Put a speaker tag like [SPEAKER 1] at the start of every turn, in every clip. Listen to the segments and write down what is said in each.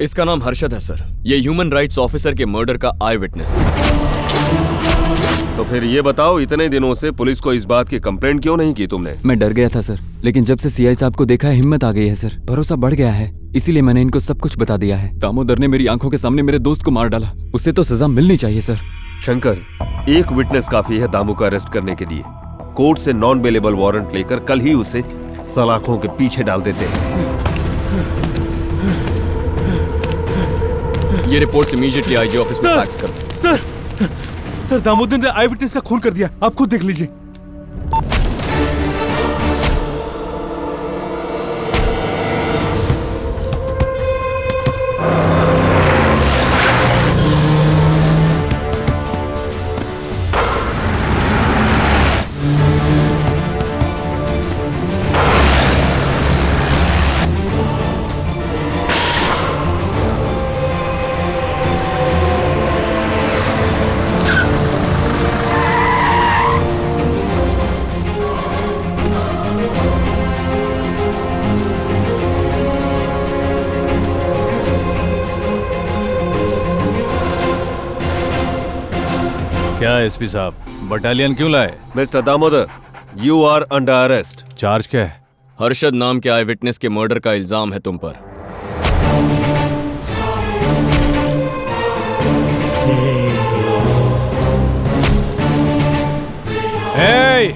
[SPEAKER 1] इसका नाम हर्षद है सर। ये ह्यूमन राइट्स ऑफिसर के मर्डर का आई विटनेस है।
[SPEAKER 2] तो फिर ये बताओ, इतने दिनों से पुलिस को इस बात की कंप्लेंट क्यों नहीं की तुमने?
[SPEAKER 3] मैं डर गया था सर, लेकिन जब से सीआई साहब को देखा है हिम्मत आ गई है सर, भरोसा बढ़ गया है, इसीलिए मैंने इनको सब कुछ बता दिया है। दामोदर ने मेरी आंखों के सामने मेरे दोस्त को मार डाला, उसे तो सजा मिलनी चाहिए सर।
[SPEAKER 2] शंकर, एक विटनेस काफी है दामू को अरेस्ट करने के लिए। कोर्ट से नॉन बेलेबल वारंट लेकर कल ही उसे सलाखों के पीछे डाल देते हैं।
[SPEAKER 1] ये रिपोर्ट्स इमीडिएटली आईजी ऑफिस में फैक्स करो।
[SPEAKER 4] सर दामोदर ने आई विटनेस का खून कर दिया, आप खुद देख लीजिए।
[SPEAKER 5] क्या एसपी साहब, बटालियन क्यों लाए?
[SPEAKER 2] Mister Damodar, you are under arrest.
[SPEAKER 5] Charge क्या है?
[SPEAKER 1] हर्षद नाम के आई विटनेस के मर्डर का इल्जाम है तुम पर।
[SPEAKER 5] Hey!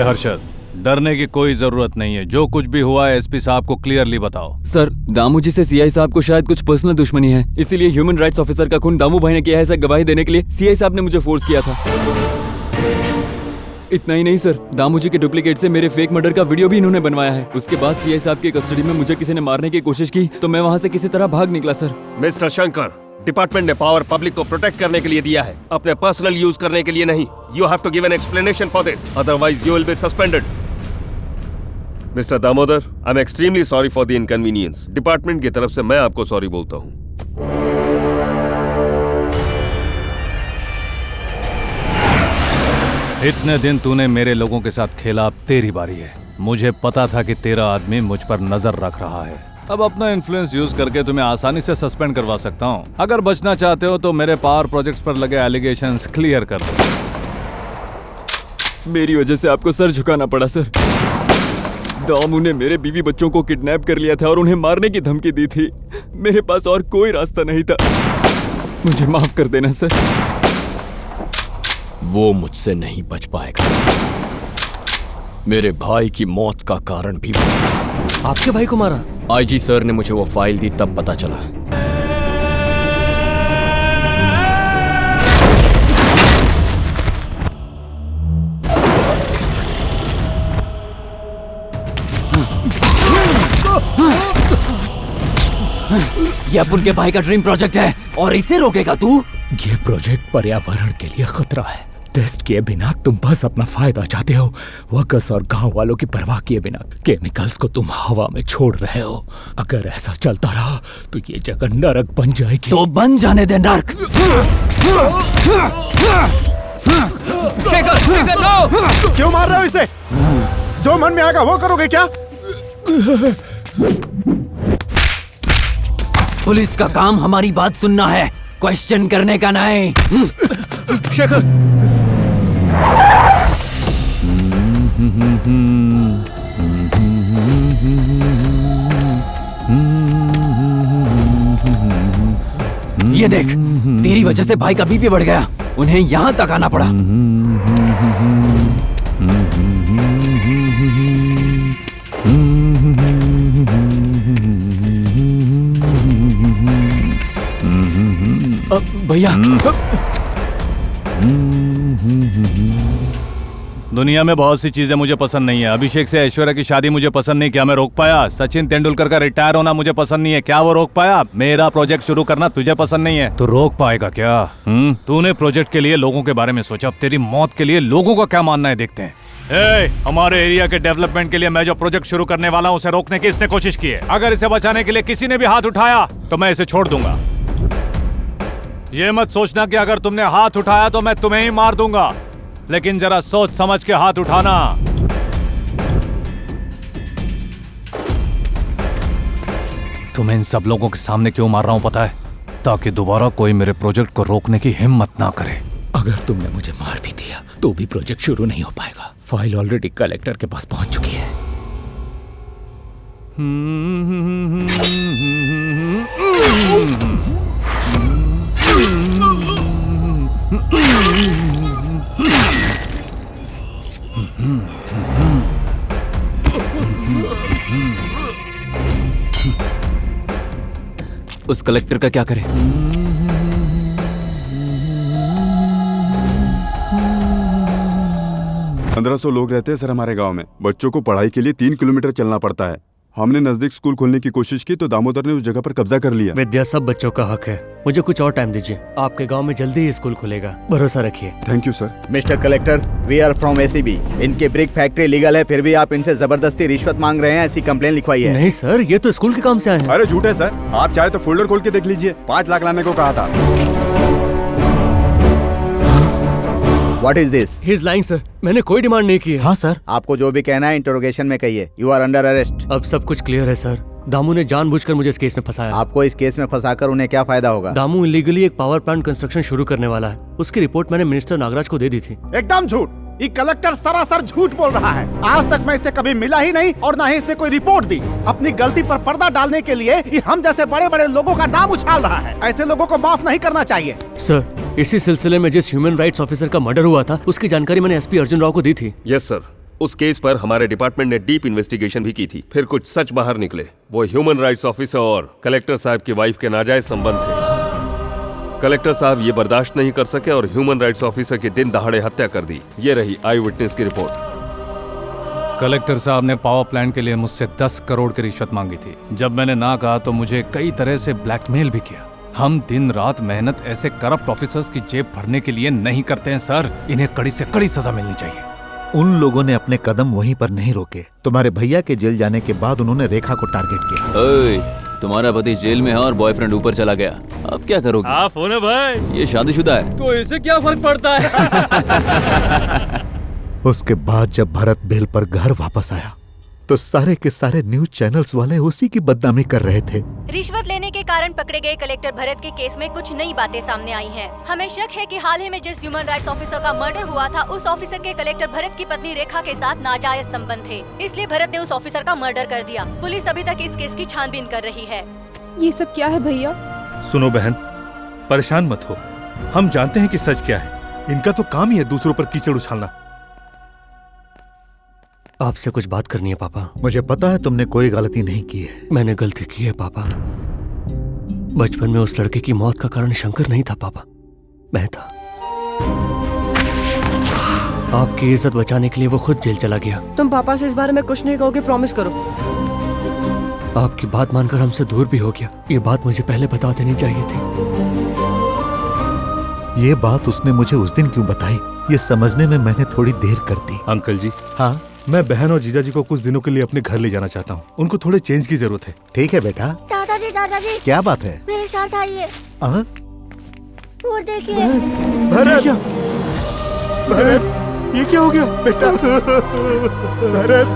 [SPEAKER 5] हर्षद, डरने की कोई जरूरत नहीं है। जो कुछ भी हुआ है एसपी साहब को क्लियरली बताओ।
[SPEAKER 3] सर, दामू जी से सीआई साहब को शायद कुछ पर्सनल दुश्मनी है, इसीलिए ह्यूमन राइट्स ऑफिसर का खून दामू भाई ने किया है ऐसा गवाही देने के लिए सीआई साहब ने मुझे फोर्स किया था। इतना ही नहीं सर, दामू जी के डुप्लीकेट से मेरे फेक मर्डर का वीडियो भी इन्होंने बनवाया है। उसके बाद सीआई साहब की कस्टडी में मुझे किसी ने मारने की कोशिश की तो मैं वहाँ से किसी तरह भाग निकला सर।
[SPEAKER 2] मिस्टर शंकर, डिपार्टमेंट ने पावर पब्लिक को प्रोटेक्ट करने के लिए दिया है, अपने पर्सनल यूज करने के लिए नहीं। You have to give an explanation for this, otherwise you will be suspended. Mister Damodar, I am extremely sorry for the inconvenience. Department की तरफ से मैं आपको सॉरी बोलता हूँ।
[SPEAKER 5] इतने दिन तूने मेरे लोगों के साथ खेला, अब तेरी बारी है। मुझे पता था कि तेरा आदमी मुझ पर नजर रख रहा है। अब अपना इन्फ्लुएंस यूज करके तुम्हें आसानी से सस्पेंड करवा सकता हूँ। अगर बचना चाहते हो तो मेरे पावर प्रोजेक्ट्स पर लगे एलिगेशंस क्लियर कर दो।
[SPEAKER 3] मेरी वजह से आपको सर झुकाना पड़ा सर। दामू ने मेरे बीवी बच्चों को किडनैप कर लिया था और उन्हें मारने की धमकी दी थी। मेरे पास और कोई रास्ता नहीं था। मुझे माफ कर देना सर।
[SPEAKER 1] वो मुझसे नहीं बच पाएगा। मेरे भाई की मौत का कारण भी
[SPEAKER 6] आपके भाई को मारा?
[SPEAKER 1] आईजी सर ने मुझे वो फाइल दी तब पता चला।
[SPEAKER 6] ये अपन के भाई का ड्रीम प्रोजेक्ट है और इसे रोकेगा तू?
[SPEAKER 7] ये प्रोजेक्ट पर्यावरण के लिए खतरा है। टेस्ट किए बिना तुम बस अपना फायदा चाहते हो। वर्कर्स और गांव वालों की परवाह किए बिना केमिकल्स को तुम हवा में छोड़ रहे हो। अगर ऐसा चलता रहा तो ये जगह नरक बन जाएगी।
[SPEAKER 6] तो बन जाने दे नरक। शेखर, शेखर नो!
[SPEAKER 4] क्यों मार रहे हो इसे? जो मन में आएगा वो करोगे क्या?
[SPEAKER 6] पुलिस का काम हमारी बात सुनना है, क्वेश्चन करने का नहीं।
[SPEAKER 4] शेखर,
[SPEAKER 6] ये देख, तेरी वजह से भाई का बीपी बढ़ गया। उन्हें यहाँ तक आना पड़ा। भैया,
[SPEAKER 5] दुनिया में बहुत सी चीजें मुझे पसंद नहीं है। अभिषेक से ऐश्वर्या की शादी मुझे पसंद नहीं, क्या मैं रोक पाया? सचिन तेंदुलकर का रिटायर होना मुझे पसंद नहीं है, क्या वो रोक पाया? मेरा प्रोजेक्ट शुरू करना तुझे पसंद नहीं है, तो रोक पाएगा क्या? तूने प्रोजेक्ट के लिए लोगों के बारे में सोचा, अब तेरी मौत के लिए लोगों का क्या मानना है देखते हैं। हमारे एरिया के डेवलपमेंट के लिए मैं जो प्रोजेक्ट शुरू करने वाला हूं उसे रोकने की इसने कोशिश की है। अगर इसे बचाने के लिए किसी ने भी हाथ उठाया तो मैं इसे छोड़ दूंगा। ये मत सोचना कि अगर तुमने हाथ उठाया तो मैं तुम्हें ही मार दूंगा, लेकिन जरा सोच समझ के हाथ उठाना। तुम्हें इन सब लोगों के सामने क्यों मार रहा हूं पता है? ताकि दोबारा कोई मेरे प्रोजेक्ट को रोकने की हिम्मत ना करे।
[SPEAKER 7] अगर तुमने मुझे मार भी दिया तो भी प्रोजेक्ट शुरू नहीं हो पाएगा। फाइल ऑलरेडी कलेक्टर के पास पहुंच चुकी है।
[SPEAKER 6] उस कलेक्टर का क्या करें?
[SPEAKER 8] पंद्रह 1500 लोग रहते हैं सर हमारे गांव में। बच्चों को पढ़ाई के लिए 3 किलोमीटर चलना पड़ता है। हमने नजदीक स्कूल खोलने की कोशिश की तो दामोदर ने उस जगह पर कब्जा कर लिया।
[SPEAKER 1] विद्या सब बच्चों का हक है। मुझे कुछ और टाइम दीजिए, आपके गांव में जल्दी ही स्कूल खुलेगा, भरोसा रखिए।
[SPEAKER 8] Thank you sir.
[SPEAKER 9] Mister collector, we are from ACB. इनके ब्रिक फैक्ट्री लीगल है, फिर भी आप इनसे जबरदस्ती रिश्वत मांग रहे हैं, ऐसी कंप्लेन लिखवाई है।
[SPEAKER 1] नहीं सर, ये तो स्कूल के काम से आए हैं।
[SPEAKER 8] अरे झूठ है सर, आप चाहे तो फोल्डर खोल के देख लीजिए। 5 लाख लाने को कहा था।
[SPEAKER 9] What is this?
[SPEAKER 1] He is lying sir, मैंने कोई डिमांड नहीं की है।
[SPEAKER 9] हाँ सर, आपको जो भी कहना है इंटरोगेशन में कहिए। You are under arrest.
[SPEAKER 1] अब सब कुछ क्लियर है सर। दामू ने जानबूझकर मुझे इस केस में फंसाया।
[SPEAKER 9] आपको इस केस में फंसाकर उन्हें क्या फायदा होगा?
[SPEAKER 1] दामू इलीगली एक पावर प्लांट कंस्ट्रक्शन शुरू करने वाला है। उसकी रिपोर्ट मैंने मिनिस्टर नागराज को दे दी थी।
[SPEAKER 10] एकदम झूठ। ये कलेक्टर सरासर झूठ बोल रहा है। आज तक मैं इससे कभी मिला ही नहीं और ना ही इसने कोई रिपोर्ट दी। अपनी गलती पर पर्दा डालने के लिए ये हम जैसे बड़े बड़े लोगों का नाम उछाल रहा है। ऐसे लोगों को माफ नहीं करना चाहिए।
[SPEAKER 1] सर, इसी सिलसिले में जिस ह्यूमन राइट्स ऑफिसर का मर्डर हुआ था उसकी जानकारी मैंने एसपी अर्जुन राव को दी थी।
[SPEAKER 2] यस सर, उस केस पर हमारे डिपार्टमेंट ने डीप इन्वेस्टिगेशन भी की थी। फिर कुछ सच बाहर निकले। वो ह्यूमन राइट्स ऑफिसर और कलेक्टर साहब की वाइफ के नाजायज संबंध थे। कलेक्टर साहब ये बर्दाश्त नहीं कर सके और ह्यूमन राइट्स ऑफिसर की दिन दहाड़े हत्या कर दी। ये रही आई विटनेस की रिपोर्ट।
[SPEAKER 5] कलेक्टर साहब ने पावर प्लांट के लिए मुझसे 10 करोड़ की रिश्वत मांगी थी। जब मैंने ना कहा तो मुझे कई तरह से ब्लैकमेल भी किया। हम दिन रात मेहनत ऐसे करप्ट ऑफिसर्स की जेब भरने के लिए नहीं करते हैं सर। इन्हें कड़ी से कड़ी सजा मिलनी चाहिए।
[SPEAKER 11] उन लोगों ने अपने कदम वहीं पर नहीं रोके। तुम्हारे भैया के जेल जाने के बाद उन्होंने रेखा को टारगेट किया।
[SPEAKER 6] ओए, तुम्हारा पति जेल में है और बॉयफ्रेंड ऊपर चला गया, अब क्या करोगे?
[SPEAKER 4] आप हो ना भाई,
[SPEAKER 6] ये शादीशुदा है
[SPEAKER 1] तो इसे क्या फर्क पड़ता है?
[SPEAKER 11] उसके बाद जब भरत बेल पर घर वापस आया तो सारे के सारे न्यूज चैनल्स वाले उसी की बदनामी कर रहे थे।
[SPEAKER 12] रिश्वत लेने के कारण पकड़े गए कलेक्टर भरत के केस में कुछ नई बातें सामने आई हैं। हमें शक है कि हाल ही में जिस ह्यूमन राइट्स ऑफिसर का मर्डर हुआ था उस ऑफिसर के कलेक्टर भरत की पत्नी रेखा के साथ नाजायज संबंध थे, इसलिए भरत ने उस ऑफिसर का मर्डर कर दिया। पुलिस अभी तक इस केस की छानबीन कर रही है।
[SPEAKER 13] ये सब क्या है भैया?
[SPEAKER 4] सुनो बहन, परेशान मत हो। हम जानते हैं कि सच क्या है। इनका तो काम ही है दूसरों पर कीचड़ उछालना।
[SPEAKER 1] आपसे कुछ बात करनी है पापा।
[SPEAKER 11] मुझे पता है तुमने कोई गलती नहीं की है।
[SPEAKER 1] मैंने गलती की है पापा। बचपन में उस लड़के की मौत का कारण शंकर नहीं था पापा, मैं था। आपकी इज्जत बचाने के लिए वो खुद जेल चला गया।
[SPEAKER 13] तुम पापा से इस बारे में कुछ नहीं कहोगे, प्रॉमिस करो।
[SPEAKER 1] आपकी बात मानकर हमसे दूर भी हो गया। ये बात मुझे पहले बता देनी चाहिए थी।
[SPEAKER 11] ये बात उसने मुझे उस दिन क्यों बताई, ये समझने में मैंने थोड़ी देर कर दी।
[SPEAKER 4] अंकल जी,
[SPEAKER 11] हाँ,
[SPEAKER 4] मैं बहन और जीजा जी को कुछ दिनों के लिए अपने घर ले जाना चाहता हूँ। उनको थोड़े चेंज की जरूरत है।
[SPEAKER 11] ठीक है बेटा।
[SPEAKER 14] दादाजी, दादाजी,
[SPEAKER 11] क्या बात है?
[SPEAKER 14] मेरे साथ आइए। वो देखिए।
[SPEAKER 11] भरत, भरत,
[SPEAKER 4] ये क्या हो गया
[SPEAKER 11] बेटा? भरत,